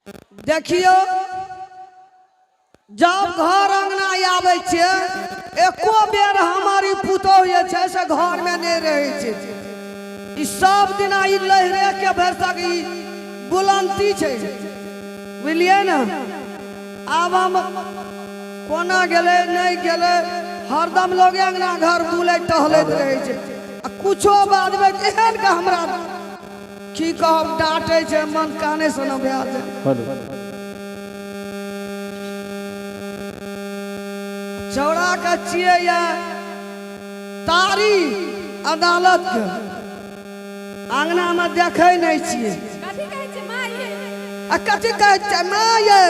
देखियो जब घर अंगना आवे छे एको बेर हमारी पुतोह ये छे से घर में नहीं रहे छे। ई सब दिन आई लहरे के भरसक ई बुलंदी छे बुझलिए ना। अब हम कोना गेले नहीं गेले हरदम लोग अंगना घर बुले टहलत रहे छे। कुछो बाद में एहन का हमरा की कहब डांटे छे मन काने से न भया छे। चौड़ा का छिए या तारी अदालत के अंगना में देखे नहीं छिए। कथी कहै छै माँ ये? कथी कहै छै माँ ये?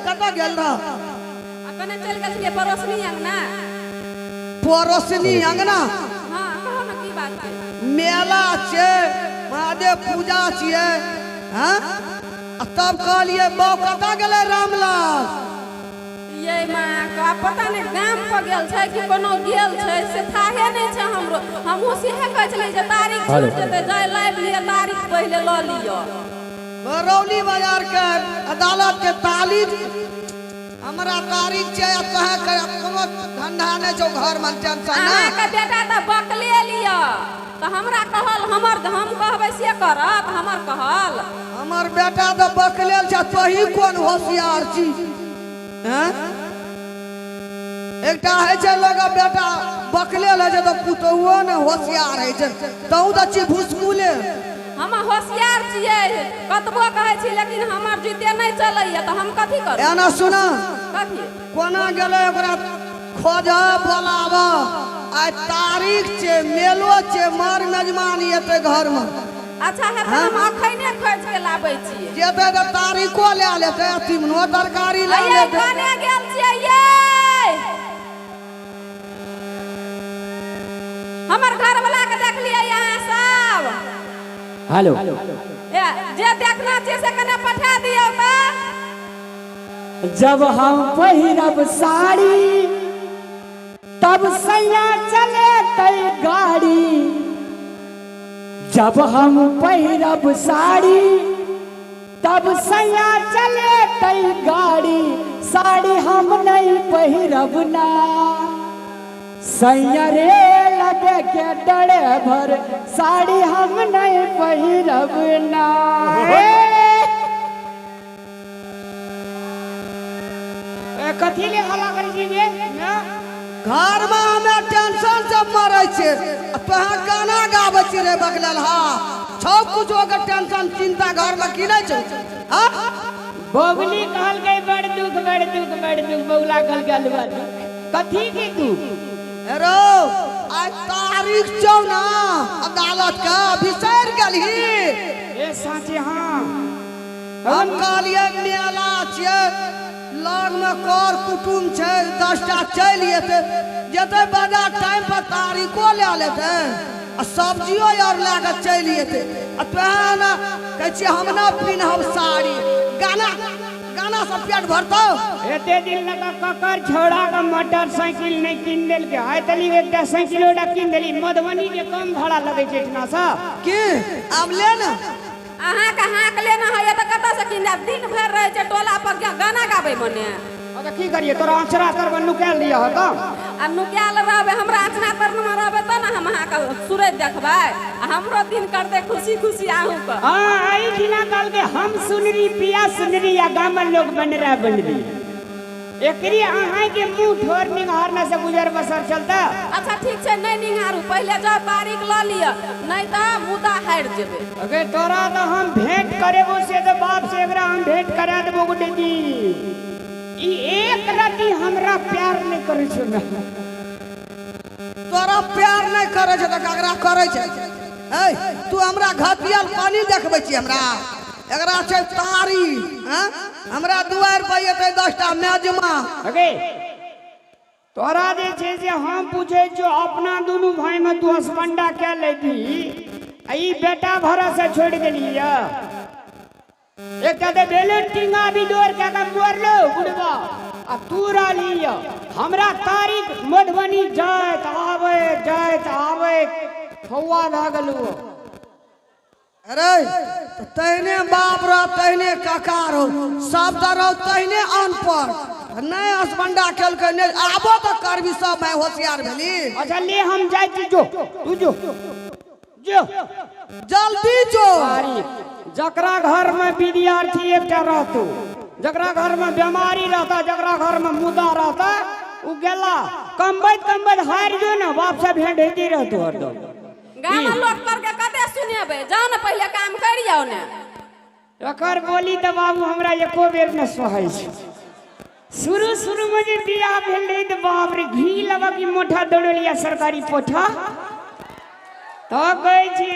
कतऽ गेल रह? कने चल गेल छिए पड़ोसनी अंगना। पड़ोसनी अंगना? हां कहो ना की बात है। मेला छे महादेव पूजा छिए हां तब कहलिए बौ कतऽ गेले रामलाल? ये माँ का पता नहीं गाम पर गेल छै कि कोनो गेल छै से थाहे नहीं छै हमरो। हमहु सीहे कहै छलै जे तारीख छूट जेतै जाय लाइव लिया तारीख पहले ल लियो। रौली बाजार के अदालत के तारीख हमरा तारीख छै तोहे के कोनो धंधा नहीं छौ घर में टेंशन ना। अहाँ के बेटा त बकले लियो त हमरा कहल हमर हम कहबै से करत हमर कहल। हमर बेटा तो बकलेल छ तोही कोन होशियार छी हैं? एकटा है छे लोग बेटा बकलेल है तो पुतौओ ने होशियार है छे तऊ त छी भुसकुले। हम होशियार छियै कतबो कहै छी लेकिन हमर जीते नहीं चलैया त हम कथी करब? एना सुना कथी कोना गेले ओकरा खोजा बोलावा आ तारीख छे मेलो छे मार मेजमान एते घर में। अच्छा है त हम अखैने खोज के लाबै छियै। जेते त तारीखो ले लेते तिमनो तरकारी ले ये लेते। कने गेल छियै ये? हमर घर वाला के देख लिया यहाँ सब। हेलो ए जे देखना छै से कने पठा दियौ त। जब हम पहिरब साड़ी तब सैया चले तई गाड़ी। जब हम पहिरब साड़ी तब सैया चले तई गाड़ी। साड़ी हम नहीं पहिरब ना सैया रे लगे के डरे भर साड़ी हम नहीं पहिरब ना। कथी ले हला करै छी बे? घर में हमें टेंशन से मरे छे तोहे गाना गाबै छी रे बगलल हा छौ कुछो के टेंशन चिंता घर में की नहीं छौ? हां बबली कहल गई बड़ दुख बौला कहल गल बड़ कथी की तू? रो आज तारीख छौ ना अदालत का बिसर गेलही। ए साचे हां हम कहलिए मेला छे लग में कर कुटुम छे 10टा चल जेते बाजार टाइम पर तारीखो ले लेते आ सब्जियो और लाके चल जेते। तोहे ना कहै छी हम ना पिन्हब साड़ी गाना गाना सब पेट भरतौ। एते दिन लगा ककर छोड़ा का मोटरसाइकिल नहीं किन देल के आय तली एकटा साइकिलोडा किन देली मधुबनी के कम भाड़ा लगे छै इतना सा की अब ले ना अहाँ के हाक लेना है त कत से किन जाब? दिन भर रहे छै टोला पर गाना गाबै मने। अच्छा की करिए तोरा आंचरा तर में नुकाल लिया ह त आ नुकाल रहबे हमरा आंचना पर में रहबे त ना हम अहाँ के सूरज देखबै आ हमरो दिन करते खुशी खुशी आहू क। हां आई दिना कल के हम सुनरी पिया सुनरी या गामन लोग बनरा बनरी एकरी अहाँ के मुंह ठोर निहारना से गुजर बसर चलता। अच्छा ठीक छै नहीं निहारू पहले जा तारीख ल लिया नहीं त मुदा हार जेबे। अगे तोरा तो हम भेंट करेबो से तो बाप से एकरा हम भेंट करा देबो गुड्डी जी। ई एक रति हमरा प्यार नहीं करे छ ना तोरा प्यार नहीं करे छै त ककरा करे छै? ए तू हमरा घटियल पानी देखबै छी हमरा एकरा छै तारी हैं हमरा दुआर पर एते 10टा मेजमा। अगे तोरा जे छै से हम पूछे जो अपना दोनों भाई में तू हसबंडा क्या लेती ई बेटा भरा से छोड़ देली या एक कहते बेले टिंगा भी डोर के का मोर लो बुढ़वा आ तू राली या हमरा तारीख मधुबनी जात आवे फौवा भागलू अरे तो तहने बाप रहो तहने काका रहो सब रहो तहने अनपढ़ नहीं हसबंडा खेल के नहीं आबो तो करबी सब मैं होशियार भेली। अच्छा ले हम जाए छी, जो तू जो जल्दी जो। जकरा घर में विद्यार्थी एकटा रहतो, जकरा घर में बीमारी रहता, जकरा घर में मुद्दा रहता, उ गेला कमबैत हार जो ना बाप से भेंट होती रहतो हरदम। गाम लोग करके कते सुनेबे, जाओ ना पहले काम करियो ने। एकर बोली तो बाबू हमरा एको बेर न सहै छै। शुरू में जे बियाह भेल रही तो बाप रे घी लगा की मोठा दौड़लिया सरकारी पोठा तो कहै छै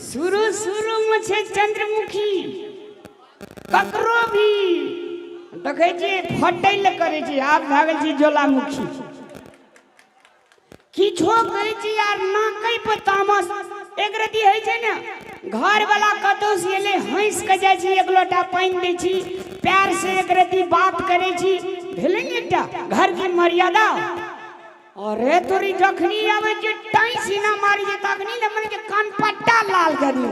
शुरू में छै चंद्रमुखी ककरो भी देखे छी फटैल करे छी, आब भए गेल छी ज्वालामुखी। किछो कहै छी यार ना कई पर तामस एक रति है छै ना, घर वाला कतौ से एले हंस के जाय छी, एक लोटा पानी दै छी, प्यार से एक रति बात करे छी, भेलै ने एकटा घर की मर्यादा। अरे तोरी जखनी आवे जे टाई सीना मारी जे तखनी न मन के कान पट्टा लाल करी।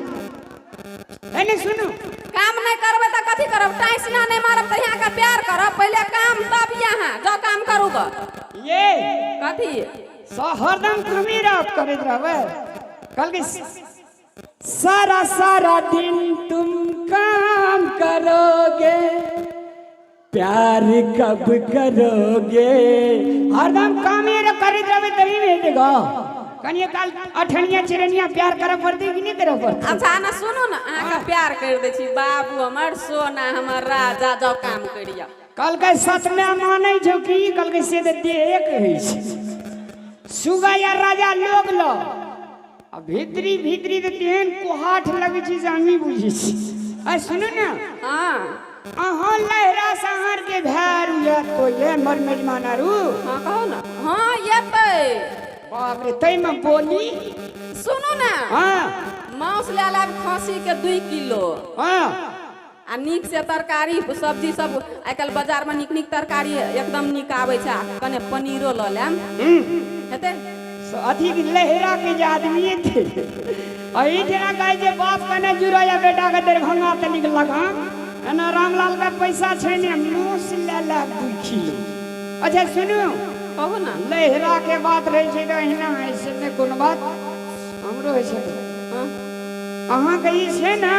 एने सुनो काम नहीं करबे त कथी करब, टाई सीना नहीं मारब त यहां का प्यार करब, पहले काम तब यहां जो काम करू ग। ये कथी हरदम तुम्ही रात करत रहबे। कल के सारा दिन तुम काम करोगे, प्यार कब करोगे, हरदम कामे करत रहबे तभी भेटेगा। कनिया काल अठनिया चिरनिया प्यार करब पड़ते कि नहीं करब पड़ते। अच्छा ना सुनो ना, अहाँ का प्यार कर दे छी, बाबू हमर सोना हमर राजा, जाओ काम करिया। कल के सच में मानै छौ कि कल के से दे एक है सुगा या राजा लोग लो आ भीतरी तो तेहन कुहाठ लगे छी जे हमी बुझी छी। आ सुनो ना, हां अहाँ लहरा सहर के भैर या तो ये मर मेजमान आरू। हां कहो ना, हां ये पे बाप रे तई में बोली सुनो ना। हां मांस ले लाब खसी के 2 किलो, हां आ नीक से तरकारी सब्जी सब आजकल बाजार में नीक तरकारी एकदम नीक आवे छै, कने पनीरो ल लेम हेते। अथी लहरा के जे आदमी थे अही जना कहे जे बाप कने जुराया बेटा के दरभंगा त निक लगा एना रामलाल का पैसा छै ने मूस ले ला 2 किलो। अच्छा सुनो कहू ना, लहरा के बात रहे छै त एहना ऐसे ने कोन बात हमरो है छै। हां अहाँ के ई छै ना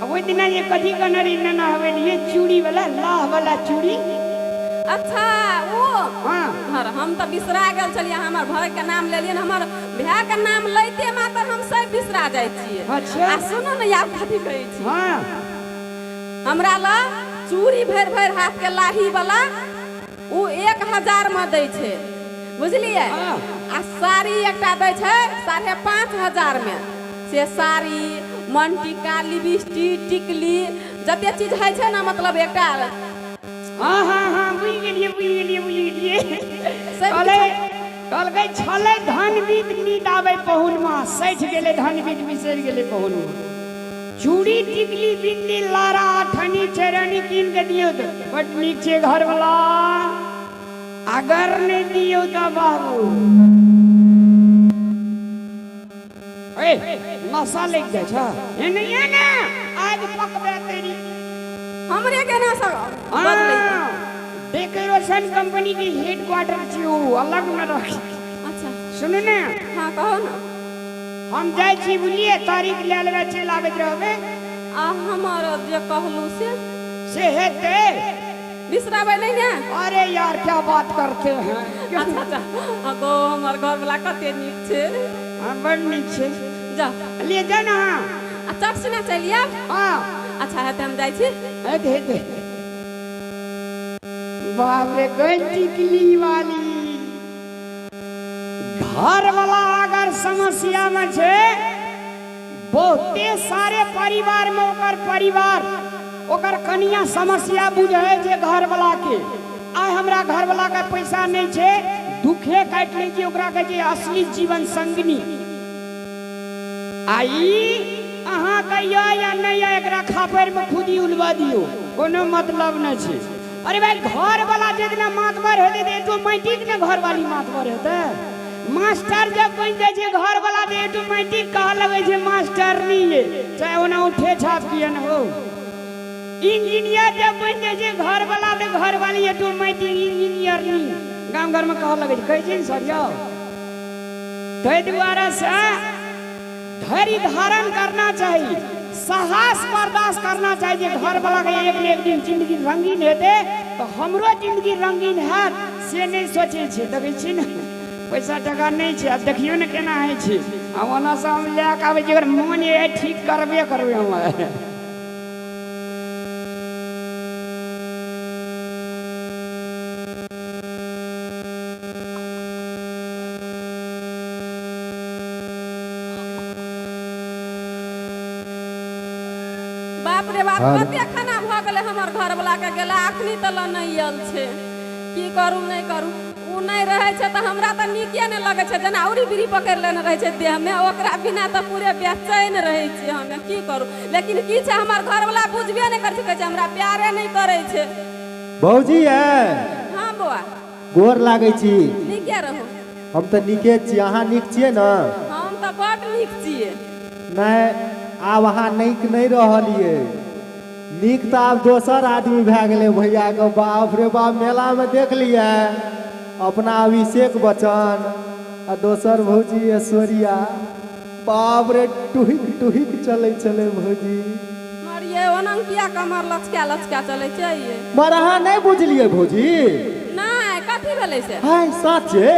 ओइ दिन ये कथी कनरी नना हवे ये चूड़ी वाला लाह वाला चूड़ी। अच्छा वो हां घर हम तो बिसरा गेल छलिए, हमर भाई के नाम लेलियन, हमर भाई के नाम लैते मात्र हम सब बिसरा जाय छिए। अच्छा आ सुनो न याद कथी कहै छी, हां हमरा ला चूड़ी भर हाथ के लाही वाला उ 1000 में दै छै, बुझलिए। आ साड़ी एकटा दै छै 5,500 में, से साड़ी मनटिका लिपस्टिक टिकली जते चीज है छै ना, मतलब एकटा हां बुझ गेलिए कल गई छले धन बीत नींद आवे पहुन मां सैठ गेले, धन बीत बिसर गेले पहुन मां। चूड़ी टिकली बिंदी लारा ठनी चरनी कीन के दियो तो बट नीक छे घर वाला, अगर नहीं दियो तो बाबू ए नशा लग जाय छ। ए नहीं है ना आज पकबे तेरी हमरे के ना सब बदलै। डेकोरेशन कंपनी की हेडक्वार्टर छी उ अलग में रख। अच्छा सुनो ना, हां कहो ना, हम जाय छी बुझलिए तारीख ले लेबे चल आबे रहबे। आ हमर जे कहलू से हेते बिसराबे नहीं ना। अरे यार क्या बात करते हैं। अच्छा अगो हमर घर वाला कते नीक छे, हां बड़ नीक छे, जा ले जा ना। आ चट से ना चलिए। हां अच्छा है हम जाय छी। दे बाप रे गई टिकली वाली घर वाला अगर समस्या में छे, बहुते सारे परिवार में ओकर कनिया समस्या बुझे जे घर वाला के आय हमरा घर वाला के पैसा नहीं छे, दुखे काट ले छी ओकरा के जे असली जीवन संगनी आई अहाँ कहियो या नहीं एकरा खापर में खुदी उलवा दियो, कोनो मतलब न छे। अरे भाई घर वाला जितना मातबर हेते तो मैटिक ने घर वाली मातबर हेते, मास्टर जब बन जाए छे घर वाला दे ऑटोमेटिक कह लगे छे मास्टर नहीं है, चाहे ओना उठे छाप किए न हो। इंजीनियर जब बन जाए छे घर वाला दे घर वाली ऑटोमेटिक इंजीनियर नहीं, गांव घर में कह लगे छे कह छे सर जाओ। तै द्वारा से धैर्य धारण करना चाहिए, साहस बर्दाश्त करना चाहिए। घर वाला के एक न एक दिन जिंदगी रंगीन हेते तो हमरो जिंदगी रंगीन हैत से नहीं सोचे छे। देखै छी न पैसा टका नहीं छे, अब देखियो न केना है छे। अब ओना से हम ले के आबै छी, अगर मोन ये ठीक करबे करबे हम। बाप रे बाप कते खाना भ गेलै हमर घर वाला के गेला अखनी तल नहीं आयल छै। की करू नहीं करू, उ नहीं रहे छै त हमरा त नीके नहीं लगे छै, जेना औरी बीड़ी पकड़ लेने रहे छै देह में, ओकरा बिना त पूरे बेचैन रहे छी हम। की करू, लेकिन की छै हमर घर वाला बुझबे नहीं कर छै, हमरा प्यारे नहीं करे छै। भौजी है हां बौआ गोर लागै छी। नीके रहू। हम त नीके छी, अहाँ नीक छियै न? हम त बड नीक छियै। नहीं आब अहाँ नीक नहीं रहलिए, नीक तो आब दोसर आदमी भए गेलै भैया के। बाप रे बाप, मेला में देख लिए अपना अभिषेक बच्चन आ दोसर भौजी ऐश्वर्या, बाप रे टुहिक टुहिक चले चले भौजी। मरिए ओनंग किया कमर लचका लचका चले छै ये। मर अहाँ नहीं बुझलिए भौजी? नहीं कथी भेलै से? हाय साचे?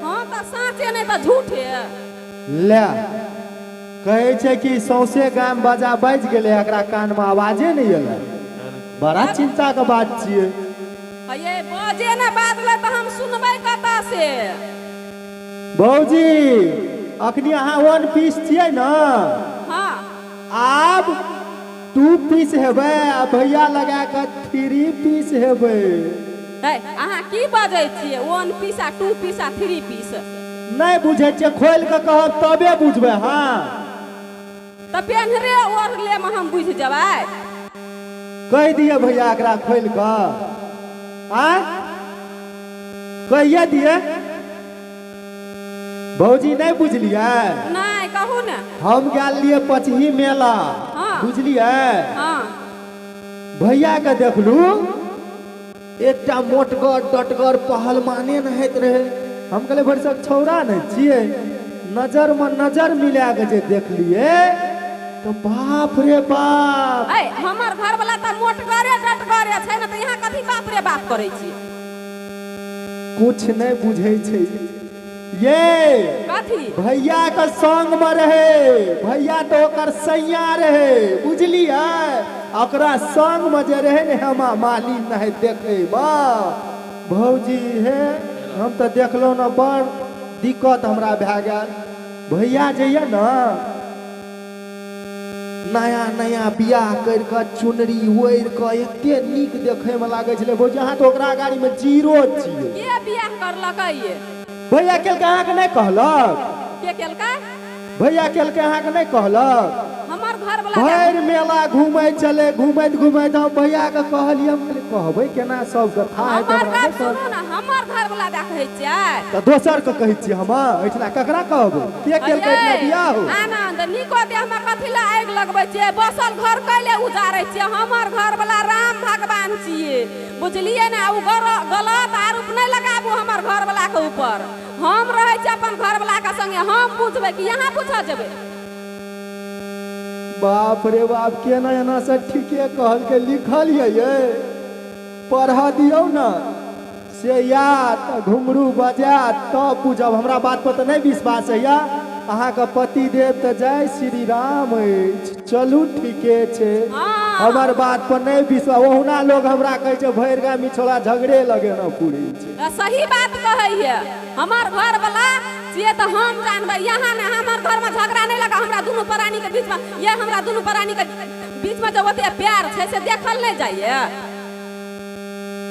हां त साचे नहीं त झूठे। ले कहे छै कि सौसे गाम बाजा बाज गेले, एकरा कान में आवाजे नहीं एले। बड़ा चिंता के बात छिए। ये बाजे ने बाजले त हम सुनबै कता से? भौजी अखनी अहाँ 1 पीस छिए न? हां आब 2 पीस हेबै आ भैया लगा के 3 पीस हेबै। है अहाँ की बाजै छियै? 1 पीस आ 2 पीस आ 3 पीस नहीं बुझे छिए, खोल के कहब तबे बुझबै। हां त पेन्हरे ओढ़ ले में हम बुझ जबै। कह दिए भैया एकरा खोल के। आ कहिए दिए भौजी, नहीं बुझलिए? नहीं कहू ने। हम गेल लिए पचही मेला, हाँ। बुझलिए? हां भैया के देखलू एकटा मोटगर टटगर पहलवाने नहैत रहे। हम कहले भरसक छौरा नहीं छिए, नजर में नजर मिला के जे देख लिए तो बाप रे बाप। ए हमर घर वाला त मोटगरे डटगरे छै न, त यहाँ कथी बाप रे बाप करै छी? कुछ नहीं बुझे छे ये। कथी? भैया के संग में रहे, भैया तो ओकर सैया रहे, बुझलिए? ओकरा संग में जे रहे ने हमा माली नहीं देखे भौजी है। हम तो देखलो न बड़ दिक्कत हमरा भए गेल। भैया जे ये न नया नया बियाह कर के चुनरी ओढ़ के एते नीक देखे में लागे छले भौजी, अहाँ तो ओकरा गाड़ी में जीरो छिए। के बियाह करलकै ये? भैया केलके अहाँ के नहीं कहलक? के केलकै? भैया केलके अहाँ के नहीं कहलक? हमर घर वाला भैर मेला घूमे चले, घूमैत घूमैत हम भैया के कहलिए, हम कहबै केना सब कथा है हमर बात सुनो न, हमर घर वाला दा कहै छियै त दोसर के कहै छी हम। एठला ककरा कहबै? के केलकै इतना बियाह हो? आनंद निको दे हम कथि ला आग लगबै छियै? बसल घर कैले उजारै छियै? हमर घर वाला राम भगवान छियै, बुझलिए ना? उ गलत आरोप नहीं लगाबू हमर घर वाला के ऊपर। हम रहै छी अपन घर वाला के संगे, हम बुझबै कि यहाँ पूछा जेबै? बाप रे बाप, केना एना से ठीके कहल के लिखल ये पढ़ दियो न से याद घुंगरू बजा तब बुझब। हमरा बात पर तो नहीं विश्वास है या? अहाँ के पति देव तो जय श्री राम अछि, चलू ठीके छे। हमर बात पर नहीं विश्वास, ओहुना लोग हमरा कहे छे भैरगा मिछोड़ा झगड़े लगे न पूरी छे। सही बात कहैये हमर घर वाला से तो हम जानबै। यहाँ ने हमर घर में झगड़ा नहीं लगा, हमरा दोनों प्राणी के बीच में, ये हमरा दोनों प्राणी के बीच में जो होते प्यार छे से देखल नहीं जाइए।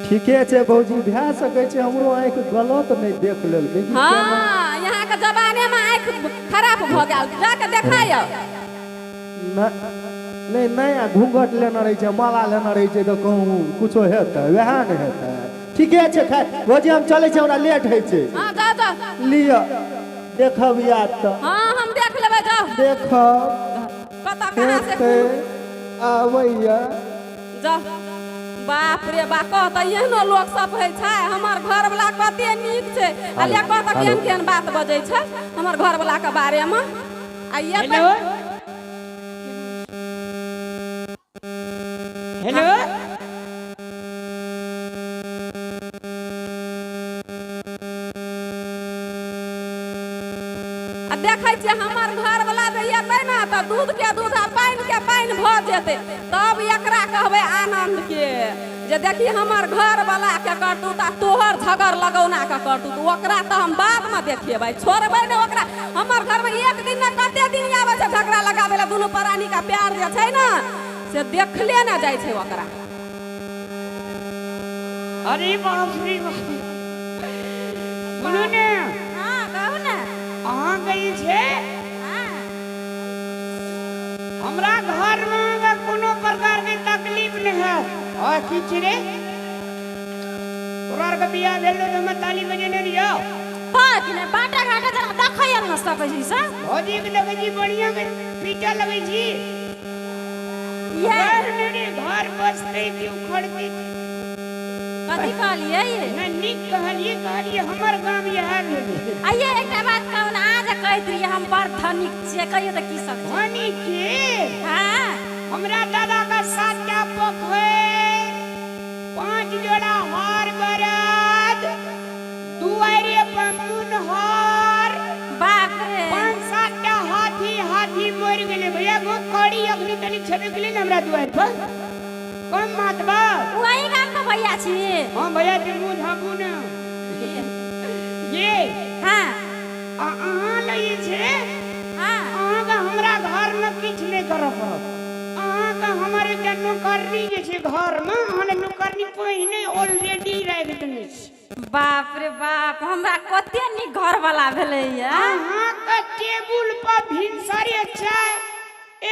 ठीके छे भौजी, भए सके छे हमरो आँख गलत नहीं देख लेलकै। हाँ यहाँ के जमाने में आँख खराब भ गेल, जाके देखाय। नहीं नया घूंघट लेना रही छे, माला लेना रही छे तो कहूँ कुछो हेतै, वह नहीं हेतै। ठीके छै खाय भौजी हम चलै छी हमरा लेट होइ छै हाँ जाओ जाओ लिअ देखब याद तऽ हाँ हम देख लेबै जाओ देखब कतऽ कहाँ से देखते आबैया जाओ बाप रे बा कहता एहनो लोग सब है छै हमर घर वाला कते नीक छै अलिया कहता केहन केहन बात बजै छै हमर घर वाला के बारे में आ ये हेलो हेलो आ देखै छियै हमर घर वाला जे एतै ना तऽ दूध के दूध आ पानि के पानि भऽ जेतै तब एकरा कहबै आनंद के जे देखी हमर घर वाला के करतूत आ तोहर झगड़ लगौना के करतूत ओकरा तऽ हम बाद में देखेबै छोड़बै ने ओकरा हमर घर में एक दिन ना कते दिन आबै छै झगड़ा लगाबै ला दुनू प्राणी का प्यार जे छै ना से देखले ना जाइ छै ओकरा अरे बाप रे बाप सुनू ने हां कहू ने अहाँ गई छे हमरा घर में अगर कोनो प्रकार के तकलीफ नहीं है और की रे तोरा के बियाह भेलो त हम ताली बजेने रियो बात ने बाटा घाटा जना देखै न सकै छी से भौजी के देखै छी बढ़िया के पीटा लगै छी ये मेरे घर बसते क्यों खड़ती कथी कहलिए ये ना निक कहलिए हमर गांव यह भेल आइए एकटा बात कहू ना आज कहैत रहिए हम बड़ धनिक छियै कहियो त की सब छै धनिक के हां हमरा दादा का 7टा पोखर 5 जोड़ा हार बरद दुआरे बमुन हार बाप रे 5-7टा हाथी मर गेले भैया गो कड़ी अखनी तनी छबे गेले हमरा दुआर पर कम मात बा वही गाम के भैया छी हां भैया के मुंह झापू ना ये हां अहाँ लई छे हां अहाँ का हमरा घर में किछ नहीं करब पड़त अहाँ का हमारे के नौकरनी जे छे घर में अहाँ नौकरनी पहिने ऑलरेडी राख देने छी बाप रे बाप हमरा कते नी घर वाला भेलै या अहाँ का टेबुल पर भिनसरे चाय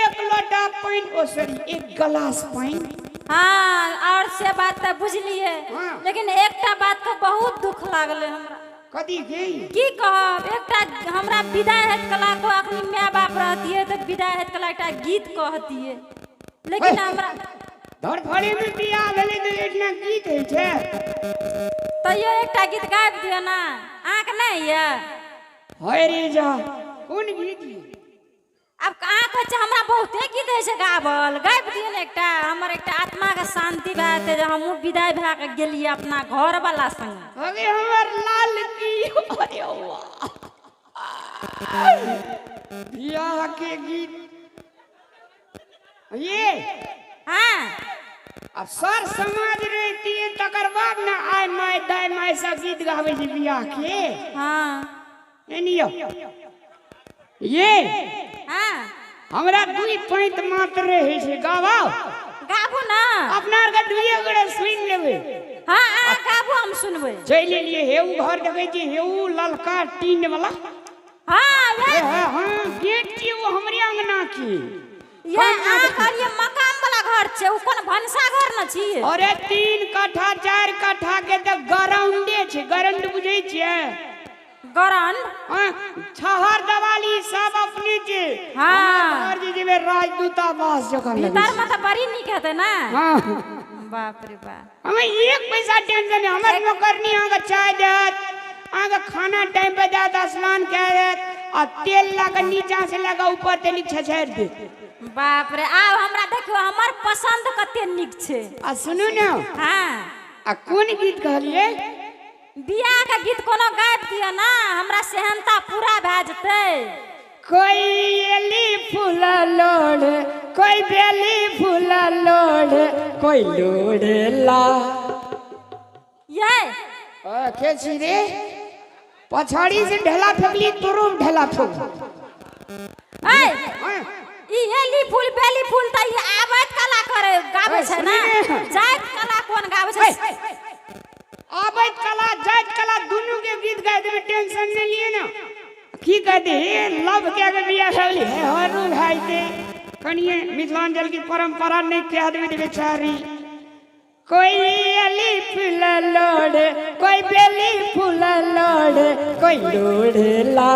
एक लोटा पानी ओ सॉरी एक गिलास पानी हां और से बात त बुझलिए हाँ। लेकिन एकटा बात के बहुत दुख लागले हमरा कदी गई की कहब एकटा हमरा विदाई हेत कला को अखनी माय बाप रहतिए त विदाई हेत कला एकटा गीत कहतिए लेकिन हमरा धर फड़ी में बियाह भेले तो इतना गीत है छे तैयो एकटा गीत गाबि दियो ना आंख नहीं ये होय रे जा कोन गीत ये? अब कहाँ कह हमरा बहुते गीत है से गावल गाबि दियो ना एकटा हमर एकटा आत्मा के शांति बात है जे हमहु विदाई भए के गेलिए अपना घर वाला संग अरे हमर लाल की अरे वाह बियाह के गीत ये हां अब सर समाज रहती है तकर बाद ना आय माय दाय माय सब गीत गावे छी बियाह के हां एनियो ये हां हमरा दुई पैंत मात्र रहे छे गावाओ गाबू ना अपना के दुइये गोड़े सुन लेबे हां आ गाबू हम सुनबै चल लिए हेऊ घर देखे छी हेऊ ललका टीन वाला हां ये हां गेट की वो हमरे अंगना की ये आ कहलिए मकान वाला घर छे उ कोन भनसा घर न छी अरे 3 कट्ठा 4 कट्ठा के त ग्राउंडे छे ग्राउंड बुझै छियै गरन हां छहर दवाली सब अपने के हां और जी में राजदूतावास जगह लगे भीतर में तो बड़ी निक हेते ना हां बाप रे बाप हमें एक पैसा टेंशन नहीं हमर नौकरनी आगे चाय देत आगे खाना टाइम पे देत स्नान करत आ तेल लगा नीचा से लगा ऊपर तेल छछड़ दे बाप रे आब हमरा देखियो हमर पसंद कते निक छे आ सुनू ना हां आ कोन गीत कहलिए बियाह के गीत कोनो गाबि दियो ना हमरा सेहनता पूरा भए जेतै कोई एली फूल लोढ़े कोई बेली फूल लोढ़े कोई लोढ़ेला ये के छी रे पछाड़ी से ढेला फेंकली तोरो ढेला फेंक ए ई एली फूल बेली फूल त ई आबत कला करे गाबै छै ना जात कला कोन गाबै छै आबत कला जात कला दोनों के गीत गाए देबे टेंशन नहीं लिए ना की कहते हे लव के के बियाह भेली हे हरु भाई दे कनिए मिथिलांचल की परंपरा नहीं कह देबे बेचारी कोई अली फूल लोड़े, कोई बेली फूल लोड़े, कोई लोड़ेला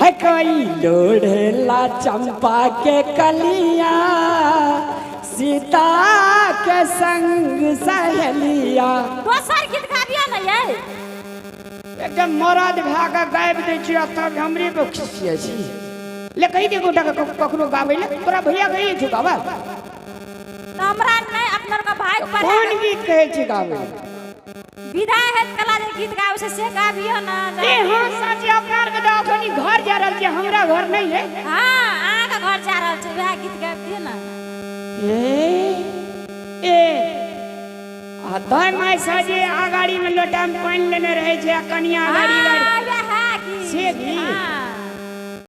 है, कोई लोड़ेला चंपा के कलिया, सीता के संग सहेलिया। दोसर गीत गा दिया ना ये। एकदम मरद भागा गायब दै छी तब हमरे पे खिसिया छी। ले कहि दे गोटा के कखनो गाबै ले तोरा भैया गई छी गाबै। हमरा नहीं अपनर का भाई पर कौन गीत कहै छी गाबै? विदाई है कला जे गीत गावे से गाबियो ना। ए हां साची अपनार के तो अखनी घर जा रहल छी, हमरा घर नहीं है। हां आ का घर जा रहल छी, वह गीत गाबियो ना। ए आ दाई माय साजे आ गाड़ी में लोटा में पानी लेने रहे छै, कनिया गाड़ी गाड़ी हां वह की से भी हां